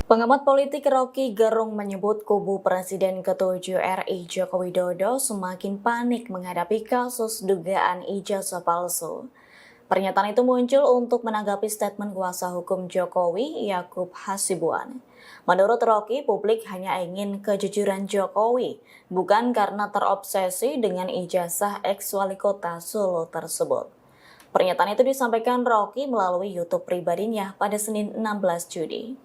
Pengamat politik Rocky Gerung menyebut kubu Presiden ke-7 RI Joko Widodo semakin panik menghadapi kasus dugaan ijazah palsu. Pernyataan itu muncul untuk menanggapi statement kuasa hukum Jokowi, Yakub Hasibuan. Menurut Rocky, publik hanya ingin kejujuran Jokowi, bukan karena terobsesi dengan ijazah ex-wali kota Solo tersebut. Pernyataan itu disampaikan Rocky melalui YouTube pribadinya pada Senin 16 Juni.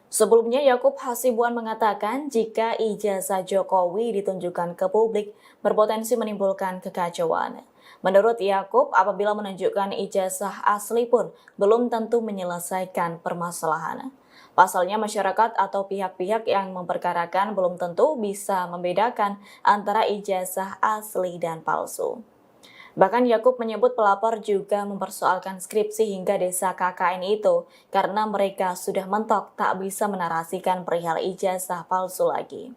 Sebelumnya, Yakub Hasibuan mengatakan jika ijazah Jokowi ditunjukkan ke publik berpotensi menimbulkan kekacauan. Menurut Yakub, apabila menunjukkan ijazah asli pun belum tentu menyelesaikan permasalahan. Pasalnya, masyarakat atau pihak-pihak yang memperkarakan belum tentu bisa membedakan antara ijazah asli dan palsu. Bahkan Yakub menyebut pelapor juga mempersoalkan skripsi hingga desa KKN itu karena mereka sudah mentok tak bisa menarasikan perihal ijazah palsu lagi.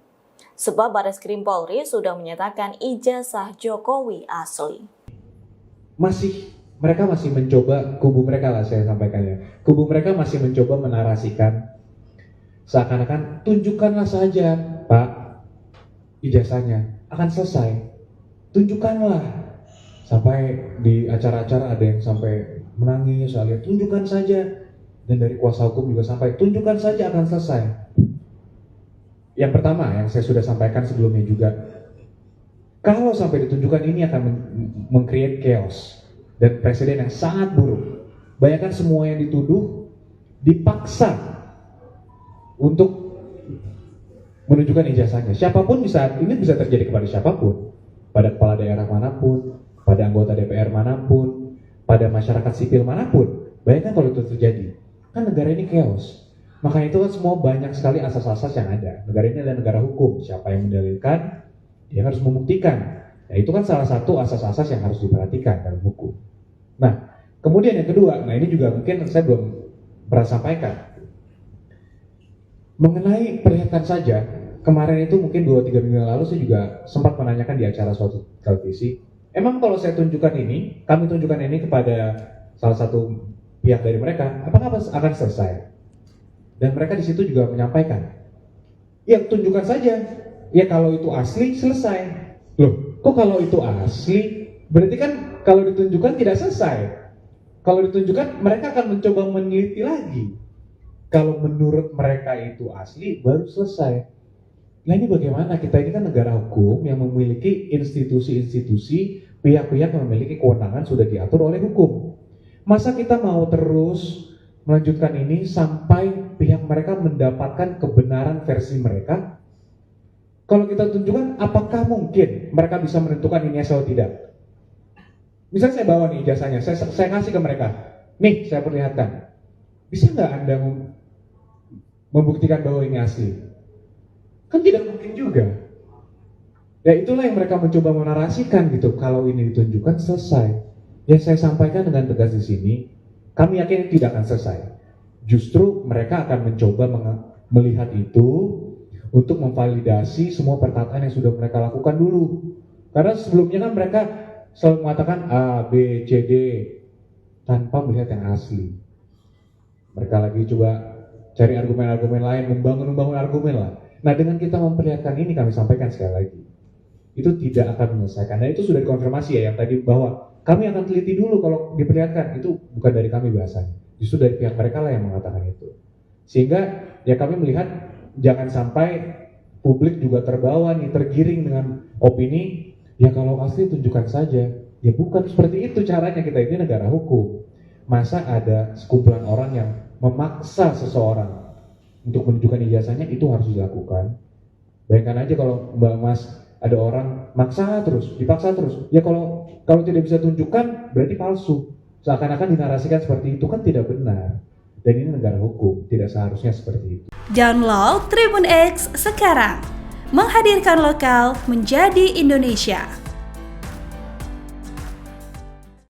Sebab Barreskrim Polri sudah menyatakan ijazah Jokowi asli. Mereka masih mencoba, kubu mereka lah saya sampaikan ya. Kubu mereka masih mencoba menarasikan seakan-akan tunjukkanlah saja Pak ijazahnya akan selesai. Tunjukkanlah. Sampai di acara-acara ada yang sampai menangis, soalnya tunjukkan saja. Dan dari kuasa hukum juga sampai tunjukkan saja akan selesai. Yang pertama yang saya sudah sampaikan sebelumnya juga, kalau sampai ditunjukkan ini akan meng-create chaos dan presiden yang sangat buruk. Bayangkan semua yang dituduh dipaksa untuk menunjukkan ijazahnya. Siapapun ini bisa terjadi kepada siapapun, pada kepala daerah manapun, pada anggota DPR manapun, pada masyarakat sipil manapun. Bayangkan kalau itu terjadi. Kan negara ini chaos. Makanya itu kan semua banyak sekali asas-asas yang ada. Negara ini adalah negara hukum. Siapa yang mendalilkan, dia harus membuktikan. Nah itu kan salah satu asas-asas yang harus diperhatikan dalam hukum. Nah, kemudian yang kedua, nah ini juga mungkin saya belum pernah sampaikan. Mengenai perlihatkan saja, kemarin itu mungkin 2-3 minggu lalu saya juga sempat menanyakan di acara suatu televisi, emang kalau saya tunjukkan ini, kami tunjukkan ini kepada salah satu pihak dari mereka, apakah akan selesai? Dan mereka di situ juga menyampaikan, ya tunjukkan saja. Ya kalau itu asli selesai. Loh, kok kalau itu asli? Berarti kan kalau ditunjukkan tidak selesai. Kalau ditunjukkan mereka akan mencoba meneliti lagi. Kalau menurut mereka itu asli baru selesai. Nah ini bagaimana? Kita ini kan negara hukum yang memiliki institusi-institusi, pihak-pihak yang memiliki kewenangan sudah diatur oleh hukum. Masa kita mau terus melanjutkan ini sampai pihak mereka mendapatkan kebenaran versi mereka? Kalau kita tunjukkan, apakah mungkin mereka bisa menentukan ini asal atau tidak? Misalnya saya bawa nih ijazahnya, saya kasih ke mereka. Nih, saya perlihatkan. Bisa nggak Anda membuktikan bahwa ini asli? Kan tidak mungkin juga. Ya itulah yang mereka mencoba menarasikan gitu. Kalau ini ditunjukkan selesai. Yang saya sampaikan dengan tegas di sini, kami yakin tidak akan selesai. Justru mereka akan mencoba melihat itu untuk memvalidasi semua perkataan yang sudah mereka lakukan dulu. Karena sebelumnya kan mereka selalu mengatakan A, B, C, D tanpa melihat yang asli. Mereka lagi coba cari argumen-argumen lain, membangun argumen lah. Nah dengan kita memperlihatkan ini kami sampaikan sekali lagi, itu tidak akan menyelesaikan. Dan itu sudah dikonfirmasi ya yang tadi bahwa kami akan teliti dulu kalau diperlihatkan. Itu bukan dari kami bahasanya, justru dari pihak mereka lah yang mengatakan itu. Sehingga ya kami melihat jangan sampai publik juga terbawa nih, tergiring dengan opini, ya kalau asli tunjukkan saja. Ya bukan seperti itu caranya, kita ini negara hukum. Masa ada sekumpulan orang yang memaksa seseorang untuk menunjukkan ijazahnya, itu harus dilakukan. Bayangkan aja kalau Mbak Mas ada orang maksa terus, dipaksa terus. Ya kalau tidak bisa tunjukkan berarti palsu. Seakan-akan dinarasikan seperti itu, kan tidak benar. Dan ini negara hukum, tidak seharusnya seperti itu. Download Tribun X sekarang. Menghadirkan lokal menjadi Indonesia.